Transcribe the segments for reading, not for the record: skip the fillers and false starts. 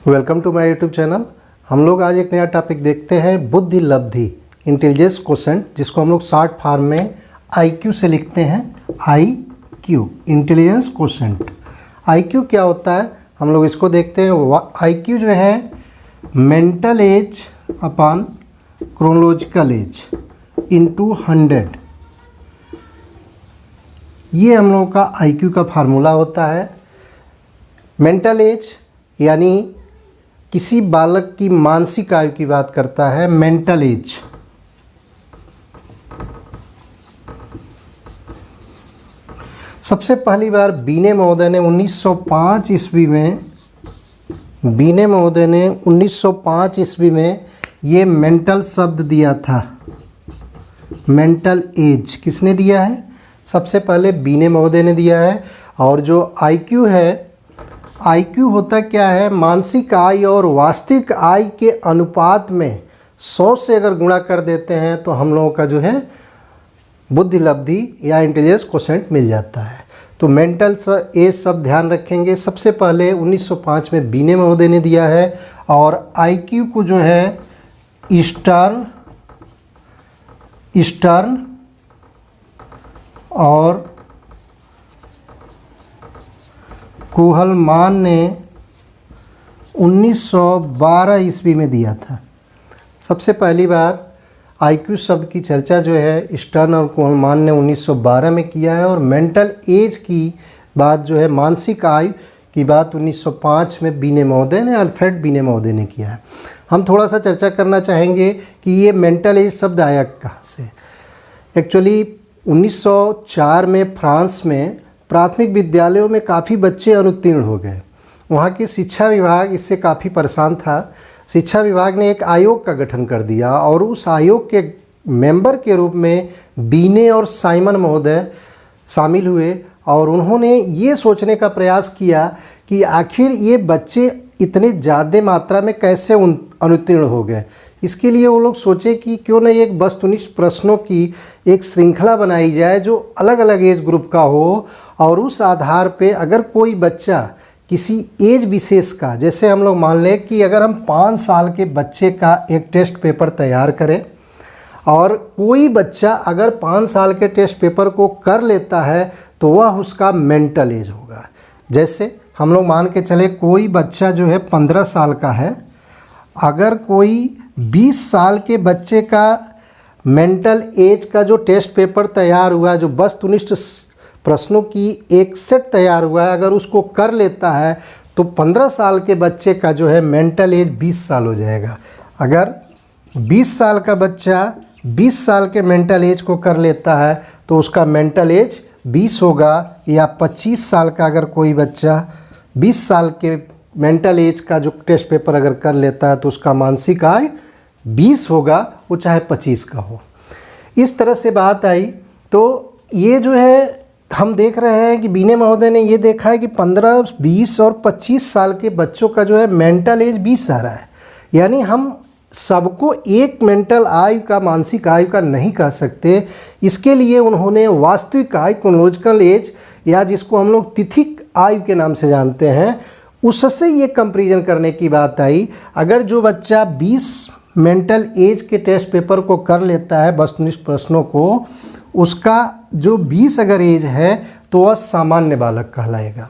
Welcome to my YouTube channel. हम लोग आज एक नया टॉपिक देखते हैं, बुद्धि लब्धि, इंटेलिजेंस क्वोशेंट, जिसको हम लोग शॉर्ट फॉर्म में आईक्यू से लिखते हैं। IQ, intelligence quotient. आईक्यू क्या होता है, हम लोग इसको देखते हैं। आईक्यू जो है mental as upon chronological age into 100, ये हम लोगों का आईक्यू का फार्मूला होता है। मेंटल एज यानी किसी बालक की मानसिक आयु की बात करता है मेंटल एज। सबसे पहली बार बीने महोदय ने 1905 ईस्वी में ये मेंटल शब्द दिया था। मेंटल एज किसने दिया है? सबसे पहले बीने महोदय ने दिया है। और जो आईक्यू है, आईक्यू होता क्या है, मानसिक आय और वास्तविक आय के अनुपात में 100 से अगर गुणा कर देते हैं तो हम लोगों का जो है बुद्धि लब्धि या इंटेलिजेंस क्वोशेंट मिल जाता है। तो मेंटल एज सब ध्यान रखेंगे। सबसे पहले 1905 में बीने महोदय ने दिया है और आईक्यू को जो है ईस्टर्न और कुहलमान ने 1912 ईस्वी में दिया था। सबसे पहली बार आईक्यू शब्द की चर्चा जो है स्टर्न और कुहलमान ने 1912 में किया है। और मेंटल एज की बात जो है, मानसिक आयु की बात 1905 में बीने महोदय ने, अल्फ्रेड बीने महोदय ने किया है। हम थोड़ा सा चर्चा करना चाहेंगे कि ये मेंटल एज शब्द आया कहाँ से। एक्चुअली 1904 में फ्रांस में प्राथमिक विद्यालयों में काफ़ी बच्चे अनुत्तीर्ण हो गए। वहाँ की शिक्षा विभाग इससे काफ़ी परेशान था। शिक्षा विभाग ने एक आयोग का गठन कर दिया और उस आयोग के मेंबर के रूप में बीने और साइमन महोदय शामिल हुए। और उन्होंने ये सोचने का प्रयास किया कि आखिर ये बच्चे इतने ज़्यादा मात्रा में कैसे अनुत्तीर्ण हो गए। इसके लिए वो लोग सोचे कि क्यों न एक वस्तुनिष्ठ प्रश्नों की एक श्रृंखला बनाई जाए जो अलग अलग एज ग्रुप का हो, और उस आधार पे अगर कोई बच्चा किसी एज विशेष का, जैसे हम लोग मान लें कि अगर हम 5 साल के बच्चे का एक टेस्ट पेपर तैयार करें और कोई बच्चा अगर 5 साल के टेस्ट पेपर को कर लेता है तो वह उसका मेंटल एज होगा। जैसे हम लोग मान के चले कोई बच्चा जो है 15 साल का है, अगर कोई 20 साल के बच्चे का मेंटल एज का जो टेस्ट पेपर तैयार हुआ है, जो वस्तुनिष्ठ प्रश्नों की एक सेट तैयार हुआ है, अगर उसको कर लेता है तो 15 साल के बच्चे का जो है मेंटल एज 20 साल हो जाएगा। अगर 20 साल का बच्चा 20 साल के मेंटल एज को कर लेता है तो उसका मेंटल एज 20 होगा। या 25 साल का अगर कोई बच्चा 20 साल के मेंटल एज का जो टेस्ट पेपर अगर कर लेता है तो उसका मानसिक आय 20 होगा, वो चाहे 25 का हो। इस तरह से बात आई। तो ये जो है हम देख रहे हैं कि बीने महोदय ने ये देखा है कि 15, 20 और 25 साल के बच्चों का जो है मेंटल एज 20 आ रहा है। यानी हम सबको एक मेंटल आयु का, मानसिक आयु का नहीं कह सकते। इसके लिए उन्होंने वास्तविक आयु, क्रोनोलॉजिकल एज, या जिसको हम लोग तिथिक आयु के नाम से जानते हैं, उससे ये कंपैरिजन करने की बात आई। अगर जो बच्चा 20 मेंटल एज के टेस्ट पेपर को कर लेता है, वस्तुनिष्ठ प्रश्नों को, उसका जो 20 अगर एज है तो वह सामान्य बालक कहलाएगा।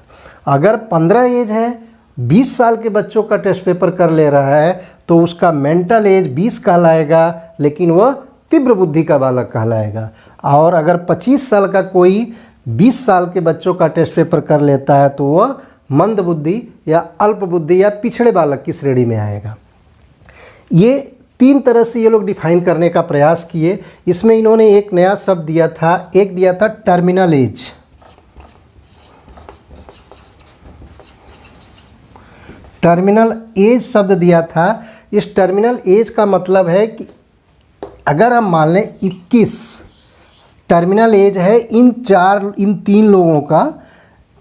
अगर 15 एज है, 20 साल के बच्चों का टेस्ट पेपर कर ले रहा है तो उसका मेंटल एज 20 कहलाएगा, लेकिन वह तीव्र बुद्धि का बालक कहलाएगा। और अगर 25 साल का कोई 20 साल के बच्चों का टेस्ट पेपर कर लेता है तो वह मंद बुद्धि या अल्प बुद्धि या पिछड़े बालक की श्रेणी में आएगा। ये 3 तरह से ये लोग डिफाइन करने का प्रयास किए। इसमें इन्होंने एक नया शब्द दिया था, एक दिया था टर्मिनल एज। टर्मिनल एज शब्द दिया था। इस टर्मिनल एज का मतलब है कि अगर हम मान लें 21 टर्मिनल एज है इन 3 लोगों का,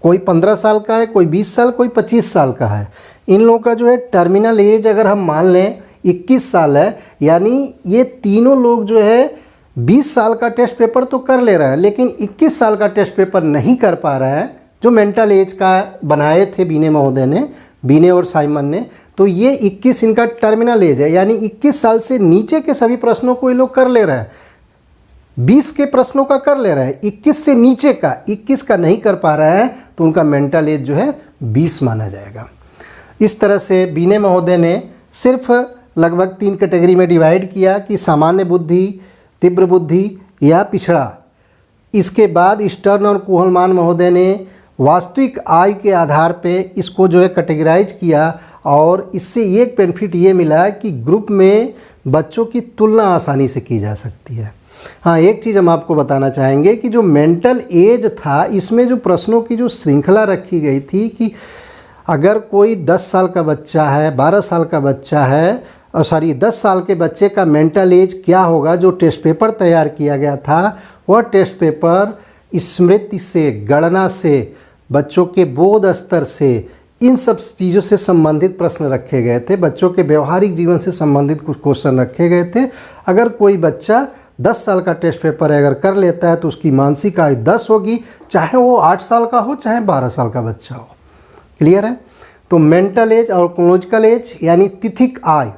कोई 15 साल का है, कोई 20 साल, कोई 25 साल का है, इन लोगों का जो है टर्मिनल एज अगर हम मान लें 21 साल है, यानी ये तीनों लोग जो है 20 साल का टेस्ट पेपर तो कर ले रहे हैं लेकिन 21 साल का टेस्ट पेपर नहीं कर पा रहे हैं, जो मेंटल एज का बनाए थे बीने महोदय ने, बीने और साइमन ने। तो ये 21 इनका टर्मिनल एज है, यानी 21 साल से नीचे के सभी प्रश्नों को ये लोग कर ले रहे हैं। 20 के प्रश्नों का कर ले रहे हैं, 21 से नीचे का 21 का नहीं कर पा रहे हैं, तो उनका मेंटल एज जो है 20 माना जाएगा। इस तरह से बीने महोदय ने सिर्फ लगभग 3 कैटेगरी में डिवाइड किया कि सामान्य बुद्धि, तीव्र बुद्धि या पिछड़ा। इसके बाद स्टर्न और कुहलमान महोदय ने वास्तविक आयु के आधार पे इसको जो है कैटेगराइज किया, और इससे एक बेनिफिट ये मिला कि ग्रुप में बच्चों की तुलना आसानी से की जा सकती है। हाँ, एक चीज़ हम आपको बताना चाहेंगे कि जो मेंटल एज था, इसमें जो प्रश्नों की जो श्रृंखला रखी गई थी कि अगर कोई 10 साल का बच्चा है, 12 साल का बच्चा है, और 10 साल के बच्चे का मेंटल एज क्या होगा, जो टेस्ट पेपर तैयार किया गया था वह टेस्ट पेपर स्मृति से, गणना से, बच्चों के बोध स्तर से, इन सब चीज़ों से संबंधित प्रश्न रखे गए थे। बच्चों के व्यवहारिक जीवन से संबंधित कुछ क्वेश्चन रखे गए थे। अगर कोई बच्चा 10 साल का टेस्ट पेपर अगर कर लेता है तो उसकी मानसिक आयु 10 होगी, चाहे वो 8 साल का हो चाहे 12 साल का बच्चा हो। क्लियर है? तो मेंटल एज और क्रोनोलॉजिकल एज यानी तिथिक आयु,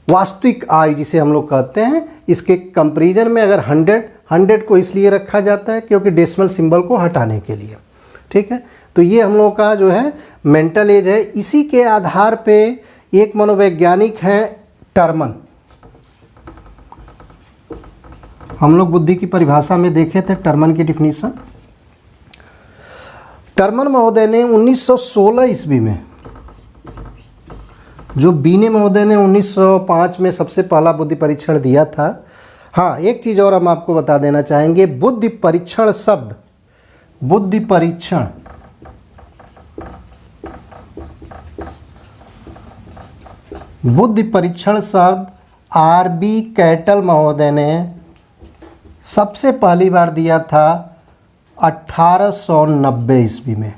वास्तविक आयु जिसे हम लोग कहते हैं, इसके कंपैरिजन में अगर 100 को इसलिए रखा जाता है क्योंकि डेसिमल सिंबल को हटाने के लिए। ठीक है, तो ये हम लोग का जो है मेंटल एज है। इसी के आधार पे एक मनोवैज्ञानिक है टर्मन। हम लोग बुद्धि की परिभाषा में देखे थे टर्मन की डिफिनीशन। टर्मन महोदय ने 1916 ईस्वी में, जो बीने महोदय ने 1905 में सबसे पहला बुद्धि परीक्षण दिया था। हाँ, एक चीज़ और हम आपको बता देना चाहेंगे, बुद्धि परीक्षण शब्द, बुद्धि परीक्षण शब्द आरबी कैटल महोदय ने सबसे पहली बार दिया था 1890 ईस्वी में।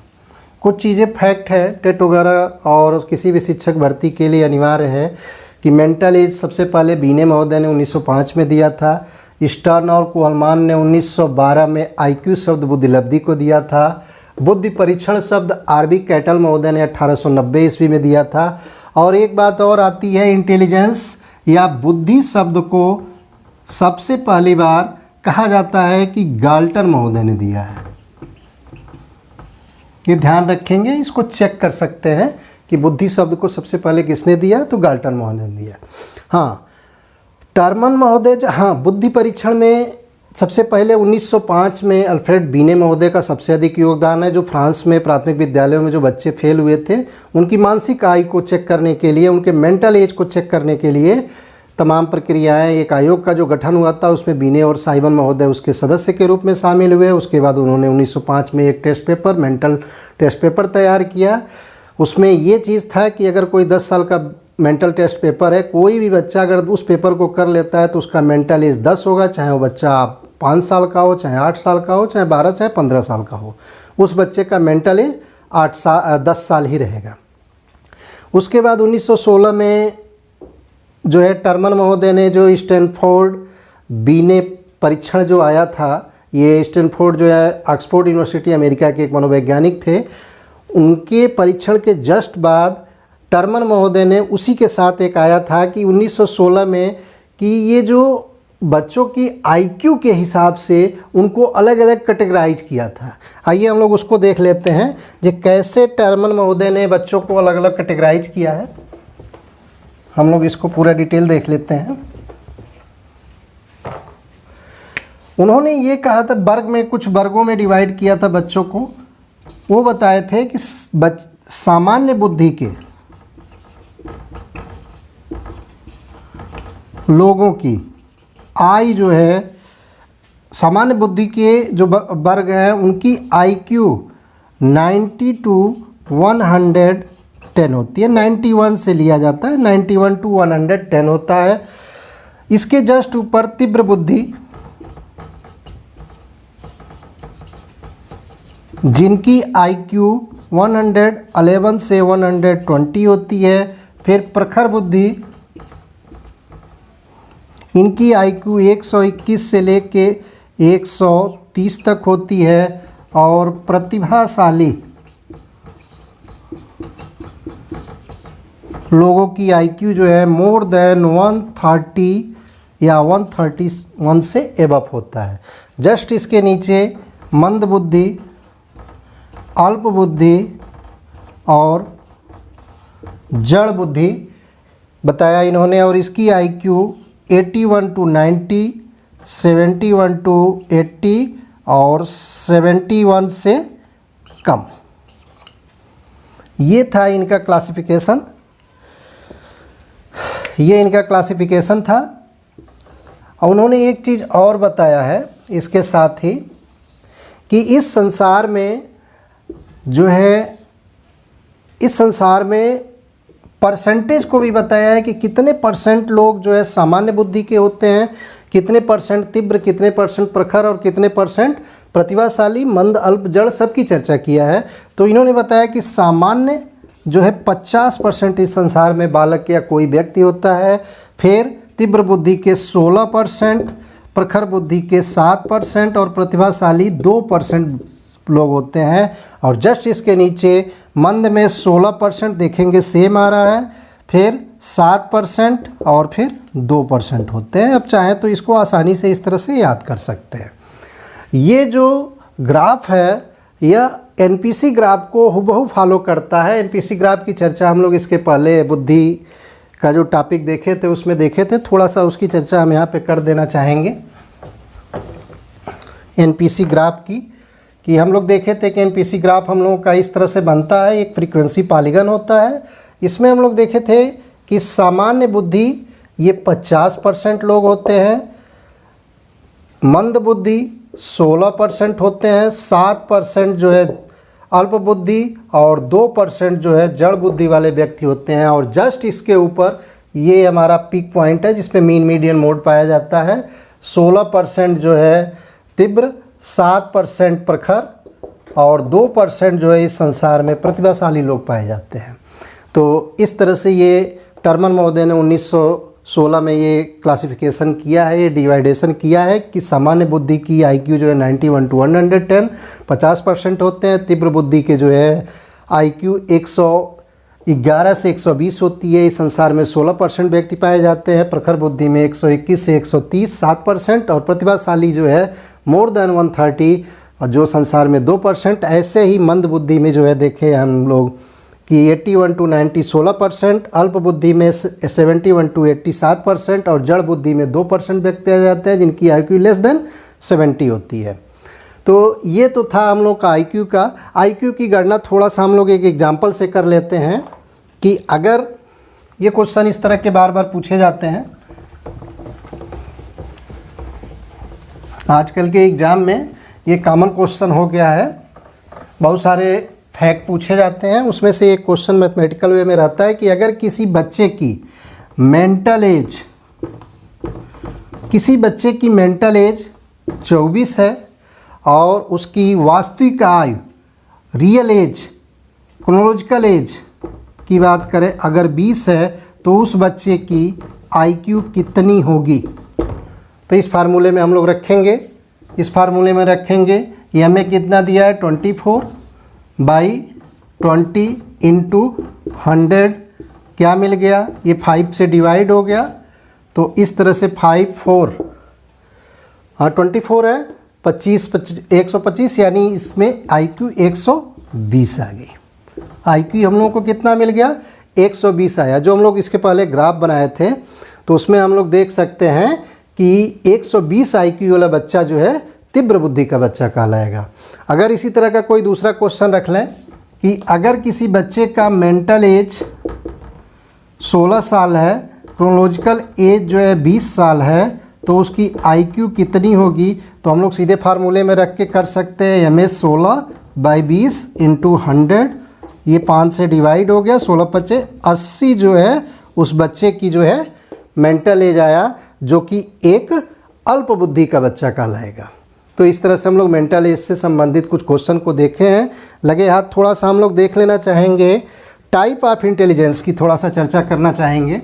कुछ चीज़ें फैक्ट है, टेट वगैरह और किसी भी शिक्षक भर्ती के लिए अनिवार्य है कि मेंटल एज सबसे पहले बीने महोदय ने 1905 में दिया था। स्टर्न और कुहलमान ने 1912 में आईक्यू शब्द बुद्धिलब्धि को दिया था। बुद्धि परीक्षण शब्द आरबी कैटल महोदय ने 1890 ईस्वी में दिया था। और एक बात और आती है, इंटेलिजेंस या बुद्धि शब्द को सबसे पहली बार कहा जाता है कि गाल्टन महोदय ने दिया है। ये ध्यान रखेंगे, इसको चेक कर सकते हैं कि बुद्धि शब्द को सबसे पहले किसने दिया, तो गाल्टन महोदय ने दिया। हाँ, टर्मन महोदय, हाँ, बुद्धि परीक्षण में सबसे पहले 1905 में अल्फ्रेड बीने महोदय का सबसे अधिक योगदान है, जो फ्रांस में प्राथमिक विद्यालयों में जो बच्चे फेल हुए थे उनकी मानसिक आयु को चेक करने के लिए, उनके मेंटल एज को चेक करने के लिए तमाम प्रक्रियाएं, एक आयोग का जो गठन हुआ था उसमें बीने और साइमन महोदय उसके सदस्य के रूप में शामिल हुए। उसके बाद उन्होंने 1905 में एक test paper, mental test paper तैयार किया। उसमें ये चीज़ था कि अगर कोई 10 साल का मेंटल टेस्ट पेपर है, कोई भी बच्चा अगर उस पेपर को कर लेता है तो उसका मेंटल एज 10 होगा, चाहे वो बच्चा 5 साल का हो, चाहे 8 साल का हो, चाहे 12, चाहे 15 साल का हो, उस बच्चे का मेंटल एज 10 साल ही रहेगा। उसके बाद 1916 में जो है टर्मन महोदय ने जो स्टैनफोर्ड बीने परीक्षण जो आया था, ये स्टैनफोर्ड जो है ऑक्सफोर्ड यूनिवर्सिटी अमेरिका के एक मनोवैज्ञानिक थे, उनके परीक्षण के जस्ट बाद टर्मन महोदय ने उसी के साथ एक आया था कि 1916 में कि ये जो बच्चों की आईक्यू के हिसाब से उनको अलग अलग कैटेगराइज किया था। आइए हम लोग उसको देख लेते हैं कि कैसे टर्मन महोदय ने बच्चों को अलग अलग कैटेगराइज किया है। हम लोग इसको पूरा डिटेल देख लेते हैं। उन्होंने ये कहा था, वर्ग में कुछ वर्गों में डिवाइड किया था बच्चों को। वो बताए थे कि सामान्य बुद्धि के लोगों की आयु जो है, सामान्य बुद्धि के जो वर्ग हैं उनकी आईक्यू 90 to 110 होती है। 91 से लिया जाता है, 91 to 110 होता है। इसके जस्ट ऊपर तीव्र बुद्धि, जिनकी आईक्यू 111 से 120 होती है। फिर प्रखर बुद्धि, इनकी आईक्यू 121 से लेके 130 तक होती है। और प्रतिभाशाली लोगों की आईक्यू जो है मोर देन 130 या 131 से एबव होता है। जस्ट इसके नीचे मंद बुद्धि, अल्प बुद्धि और जड़ बुद्धि बताया इन्होंने, और इसकी आईक्यू 81 to 90, 71 to 80 और 71 से कम। ये था इनका क्लासिफिकेशन, ये इनका क्लासिफिकेशन था। और उन्होंने एक चीज़ और बताया है इसके साथ ही कि इस संसार में जो है, इस संसार में परसेंटेज को भी बताया है कि कितने परसेंट लोग जो है सामान्य बुद्धि के होते हैं, कितने परसेंट तीव्र, कितने परसेंट प्रखर और कितने परसेंट प्रतिभाशाली, मंद, अल्प, जड़, सब की चर्चा किया है। तो इन्होंने बताया कि सामान्य जो है 50% इस संसार में बालक या कोई व्यक्ति होता है, फिर तीव्र बुद्धि के 16%, प्रखर बुद्धि के 7% और प्रतिभाशाली 2% लोग होते हैं। और जस्ट इसके नीचे मंद में 16% देखेंगे सेम आ रहा है, फिर 7% और फिर 2% होते हैं। अब चाहे तो इसको आसानी से इस तरह से याद कर सकते हैं। ये जो ग्राफ है यह एनपीसी ग्राफ को हुबहू फॉलो करता है। एनपीसी ग्राफ की चर्चा हम लोग इसके पहले बुद्धि का जो टॉपिक देखे थे उसमें देखे थे, थोड़ा सा उसकी चर्चा हम यहाँ पे कर देना चाहेंगे। एनपीसी ग्राफ की कि हम लोग देखे थे कि एनपीसी ग्राफ हम लोगों का इस तरह से बनता है, एक फ्रीक्वेंसी पॉलीगन होता है। इसमें हम लोग देखे थे कि सामान्य बुद्धि ये 50% लोग होते हैं, मंद बुद्धि 16% होते हैं, 7% जो है अल्प बुद्धि और 2% जो है जड़ बुद्धि वाले व्यक्ति होते हैं। और जस्ट इसके ऊपर ये हमारा पीक पॉइंट है जिसमें मीन मीडियन मोड पाया जाता है। 16% जो है तीव्र, 7% प्रखर और 2% जो है इस संसार में प्रतिभाशाली लोग पाए जाते हैं। तो इस तरह से ये टर्मन महोदय ने 1916 में ये क्लासिफिकेशन किया है, ये डिवाइडेशन किया है कि सामान्य बुद्धि की आईक्यू जो है 91 to 110 50% होते हैं, तीव्र बुद्धि के जो है आईक्यू 111 से 120 होती है, इस संसार में 16% व्यक्ति पाए जाते हैं, प्रखर बुद्धि में 121 से 130 7% और प्रतिभाशाली जो है मोर देन 130 और जो संसार में 2%। ऐसे ही मंद बुद्धि में जो है देखें हम लोग कि 81 to 90 16%, अल्प बुद्धि में 71 to 80 7% और जड़ बुद्धि में 2% व्यक्ति पाए जाते हैं जिनकी आईक्यू लेस देन 70 होती है। तो ये तो था हम लोग का आईक्यू का। आईक्यू की गणना थोड़ा सा हम लोग एक एग्जाम्पल से कर लेते हैं कि अगर ये क्वेश्चन इस तरह के बार बार पूछे जाते हैं, आजकल के एग्ज़ाम में ये कॉमन क्वेश्चन हो गया है, बहुत सारे फैक्ट पूछे जाते हैं, उसमें से एक क्वेश्चन मैथमेटिकल वे में रहता है कि अगर किसी बच्चे की मेंटल एज 24 है और उसकी वास्तविक आयु रियल एज क्रोनोलॉजिकल एज की बात करें अगर 20 है तो उस बच्चे की आईक्यू कितनी होगी। तो इस फार्मूले में हम लोग रखेंगे, इस फार्मूले में रखेंगे ये हमें कितना दिया है 24/20 इंटू 100 क्या मिल गया, ये 5 से डिवाइड हो गया। तो इस तरह से 24 है 125 यानी इसमें आईक्यू 120 आ गई। आईक्यू हम लोगों को कितना मिल गया 120 आया। जो हम लोग इसके पहले ग्राफ बनाए थे तो उसमें हम लोग देख सकते हैं कि 120 आईक्यू वाला बच्चा जो है तीव्र बुद्धि का बच्चा कहलाएगा। अगर इसी तरह का कोई दूसरा क्वेश्चन रख लें कि अगर किसी बच्चे का मेंटल एज 16 साल है, क्रोनोलॉजिकल एज जो है 20 साल है, तो उसकी आईक्यू कितनी होगी। तो हम लोग सीधे फार्मूले में रख के कर सकते हैं MS 16/20 इंटू 100, ये 5 से डिवाइड हो गया, 16×5 80 जो है उस बच्चे की जो है मेंटल एज आया, जो कि एक अल्प बुद्धि का बच्चा कहलाएगा। तो इस तरह से हम लोग मेंटल एज से संबंधित कुछ क्वेश्चन को देखे हैं। लगे हाथ थोड़ा सा हम लोग देख लेना चाहेंगे, टाइप ऑफ इंटेलिजेंस की थोड़ा सा चर्चा करना चाहेंगे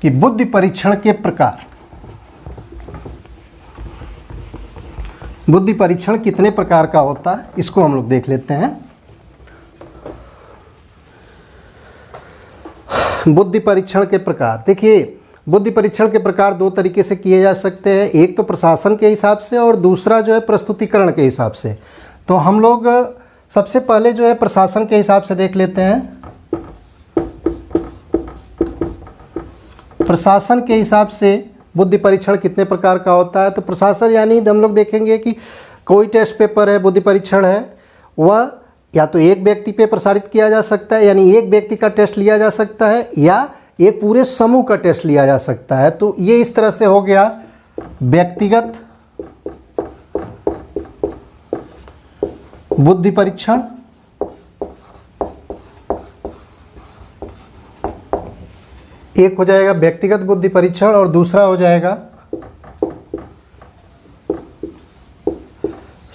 कि बुद्धि परीक्षण के प्रकार, बुद्धि परीक्षण कितने प्रकार का होता है इसको हम लोग देख लेते हैं। बुद्धि परीक्षण के प्रकार। देखिए, बुद्धि परीक्षण के प्रकार दो तरीके से किए जा सकते हैं, एक तो प्रशासन के हिसाब से और दूसरा जो है प्रस्तुतिकरण के हिसाब से। तो हम लोग सबसे पहले जो है प्रशासन के हिसाब से देख लेते हैं। प्रशासन के हिसाब से बुद्धि परीक्षण कितने प्रकार का होता है। तो प्रशासन यानी हम लोग देखेंगे कि कोई टेस्ट पेपर है, बुद्धि परीक्षण है, वह या तो एक व्यक्ति पे प्रसारित किया जा सकता है, यानी एक व्यक्ति का टेस्ट लिया जा सकता है, या एक पूरे समूह का टेस्ट लिया जा सकता है। तो ये इस तरह से हो गया व्यक्तिगत बुद्धि परीक्षण, एक हो जाएगा व्यक्तिगत बुद्धि परीक्षण और दूसरा हो जाएगा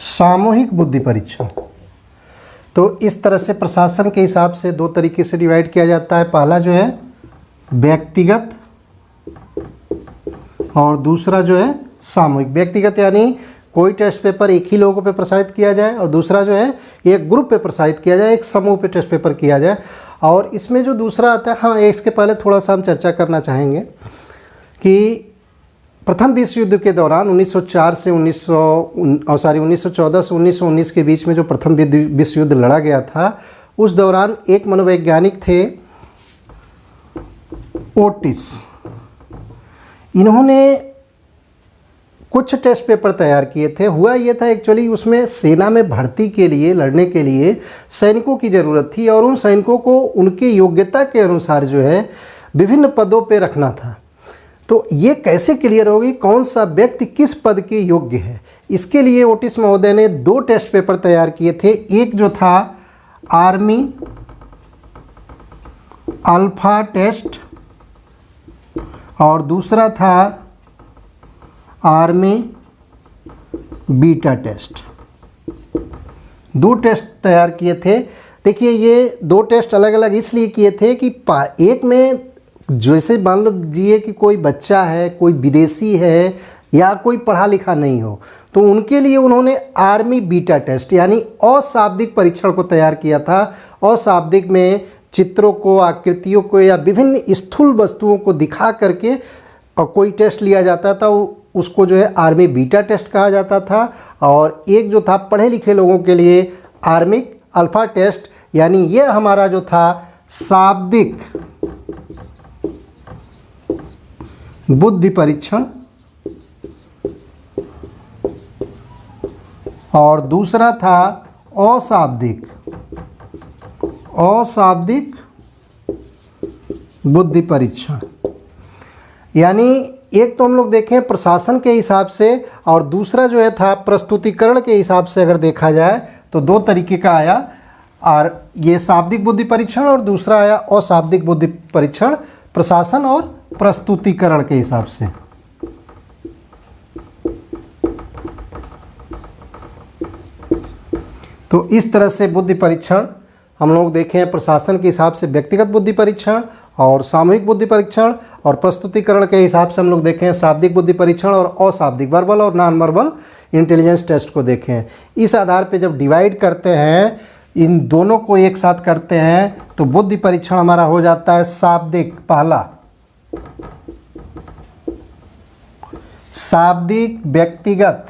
सामूहिक बुद्धि परीक्षण। तो इस तरह से प्रशासन के हिसाब से दो तरीके से डिवाइड किया जाता है। पहला जो है व्यक्तिगत और दूसरा जो है सामूहिक। व्यक्तिगत यानी कोई टेस्ट पेपर एक ही लोगों पे प्रसारित किया जाए, और दूसरा जो है एक ग्रुप पे प्रसारित किया जाए, एक समूह पे टेस्ट पेपर किया जाए। और इसमें जो दूसरा आता है, हाँ इसके पहले थोड़ा सा हम चर्चा करना चाहेंगे कि प्रथम विश्व युद्ध के दौरान 1914 से 1919 के बीच में जो प्रथम विश्व युद्ध लड़ा गया था, उस दौरान एक मनोवैज्ञानिक थे ओटिस। इन्होंने कुछ टेस्ट पेपर तैयार किए थे। हुआ ये था एक्चुअली उसमें सेना में भर्ती के लिए, लड़ने के लिए सैनिकों की ज़रूरत थी, और उन सैनिकों को उनकी योग्यता के अनुसार जो है विभिन्न पदों पे रखना था। तो ये कैसे क्लियर होगी कौन सा व्यक्ति किस पद के योग्य है, इसके लिए ओटिस महोदय ने दो टेस्ट पेपर तैयार किए थे। एक जो था आर्मी अल्फा टेस्ट और दूसरा था आर्मी बीटा टेस्ट। दो टेस्ट तैयार किए थे। देखिए, ये दो टेस्ट अलग अलग इसलिए किए थे कि एक में जैसे मान लीजिए कि कोई बच्चा है, कोई विदेशी है या कोई पढ़ा लिखा नहीं हो, तो उनके लिए उन्होंने आर्मी बीटा टेस्ट यानी अशाब्दिक परीक्षण को तैयार किया था। अशाब्दिक में चित्रों को, आकृतियों को या विभिन्न स्थूल वस्तुओं को दिखा करके और कोई टेस्ट लिया जाता था, उसको जो है आर्मी बीटा टेस्ट कहा जाता था। और एक जो था पढ़े लिखे लोगों के लिए आर्मिक अल्फा टेस्ट, यानी ये हमारा जो था शाब्दिक बुद्धि परीक्षण, और दूसरा था अशाब्दिक बुद्धि परीक्षण। यानी एक तो हम लोग देखें प्रशासन के हिसाब से, और दूसरा जो है था प्रस्तुतिकरण के हिसाब से। अगर देखा जाए तो दो तरीके का आया, और ये शाब्दिक बुद्धि परीक्षण और दूसरा आया अशाब्दिक बुद्धि परीक्षण, प्रशासन और प्रस्तुतिकरण के हिसाब से। तो इस तरह से बुद्धि परीक्षण हम लोग देखें प्रशासन के हिसाब से व्यक्तिगत बुद्धि परीक्षण और सामूहिक बुद्धि परीक्षण, और प्रस्तुतिकरण के हिसाब से हम लोग देखें शाब्दिक बुद्धि परीक्षण और अशाब्दिक वर्बल और नॉन वर्बल इंटेलिजेंस टेस्ट को देखें। इस आधार पे जब डिवाइड करते हैं, इन दोनों को एक साथ करते हैं, तो बुद्धि परीक्षण हमारा हो जाता है शाब्दिक। पहला शाब्दिक व्यक्तिगत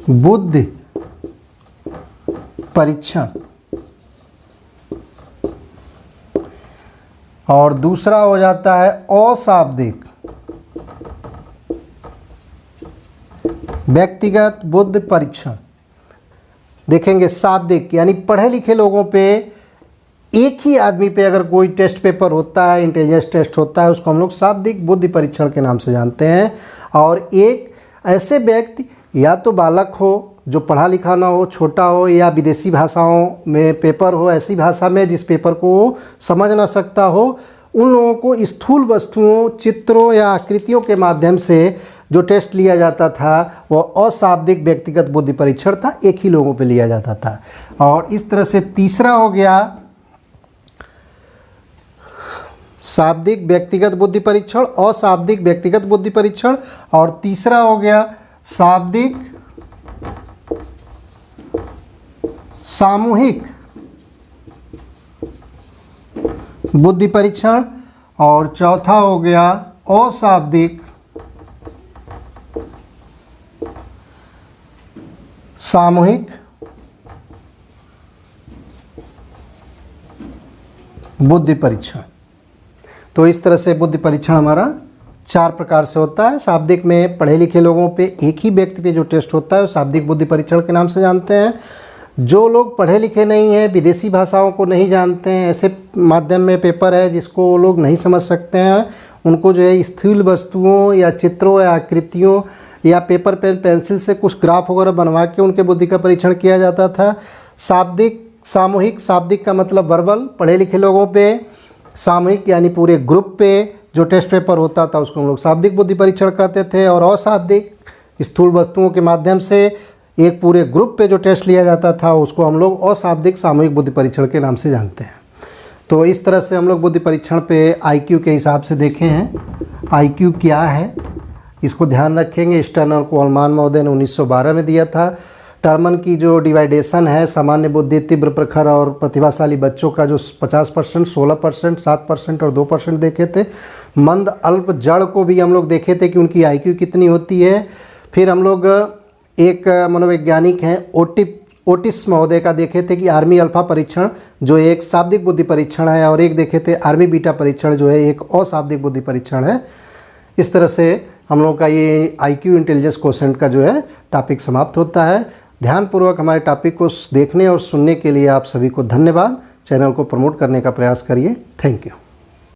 बुद्धि परीक्षण, और दूसरा हो जाता है अशाब्दिक व्यक्तिगत बुद्धि परीक्षण। देखेंगे शाब्दिक यानी पढ़े लिखे लोगों पे, एक ही आदमी पे अगर कोई टेस्ट पेपर होता है, इंटेलिजेंस टेस्ट होता है, उसको हम लोग शाब्दिक बुद्धि परीक्षण के नाम से जानते हैं। और एक ऐसे व्यक्ति, या तो बालक हो जो पढ़ा लिखा ना हो, छोटा हो, या विदेशी भाषाओं में पेपर हो, ऐसी भाषा में जिस पेपर को समझ ना सकता हो, उन लोगों को स्थूल वस्तुओं, चित्रों या आकृतियों के माध्यम से जो टेस्ट लिया जाता था वो अशाब्दिक व्यक्तिगत बुद्धि परीक्षण था, एक ही लोगों पे लिया जाता था। और इस तरह से तीसरा हो गया शाब्दिक व्यक्तिगत बुद्धि परीक्षण, अशाब्दिक व्यक्तिगत बुद्धि परीक्षण, और तीसरा हो गया शाब्दिक सामूहिक बुद्धि परीक्षण, और चौथा हो गया अशाब्दिक सामूहिक बुद्धि परीक्षण। तो इस तरह से बुद्धि परीक्षण हमारा 4 प्रकार से होता है। शाब्दिक में पढ़े लिखे लोगों पे एक ही व्यक्ति पे जो टेस्ट होता है वो शाब्दिक बुद्धि परीक्षण के नाम से जानते हैं। जो लोग पढ़े लिखे नहीं हैं, विदेशी भाषाओं को नहीं जानते हैं, ऐसे माध्यम में पेपर है जिसको वो लोग नहीं समझ सकते हैं, उनको जो है स्थूल वस्तुओं या चित्रों या आकृतियों या पेपर पेन पेंसिल से कुछ ग्राफ वगैरह बनवा के उनके बुद्धि का परीक्षण किया जाता था। शाब्दिक सामूहिक, शाब्दिक का मतलब वर्बल, पढ़े लिखे लोगों पे, सामूहिक यानी पूरे ग्रुप पे जो टेस्ट पेपर होता था उसको हम लोग शाब्दिक बुद्धि परीक्षण कहते थे। और अशाब्दिक स्थूल वस्तुओं के माध्यम से एक पूरे ग्रुप पे जो टेस्ट लिया जाता था उसको हम लोग अशाब्दिक सामूहिक बुद्धि परीक्षण के नाम से जानते हैं। तो इस तरह से हम लोग बुद्धि परीक्षण पे IQ के हिसाब से देखे हैं। IQ क्या है इसको ध्यान रखेंगे। स्टर्न और कोलमान महोदय ने 1912 में दिया था। टर्मन की जो डिवाइडेशन है, सामान्य बुद्धि, तीव्र प्रखर और प्रतिभाशाली बच्चों का जो 50%, 16%, 7% और 2% देखे थे। मंद अल्प जड़ को भी हम लोग देखे थे कि उनकी IQ कितनी होती है। फिर हम लोग एक मनोवैज्ञानिक हैं ओटिस महोदय का देखे थे कि आर्मी अल्फा परीक्षण जो एक शाब्दिक बुद्धि परीक्षण है, और एक देखे थे आर्मी बीटा परीक्षण जो है एक अशाब्दिक बुद्धि परीक्षण है। इस तरह से हम लोग का ये IQ इंटेलिजेंस क्वोशिएंट का जो है टॉपिक समाप्त होता है। ध्यानपूर्वक हमारे टॉपिक को देखने और सुनने के लिए आप सभी को धन्यवाद। चैनल को प्रमोट करने का प्रयास करिए। Thank you.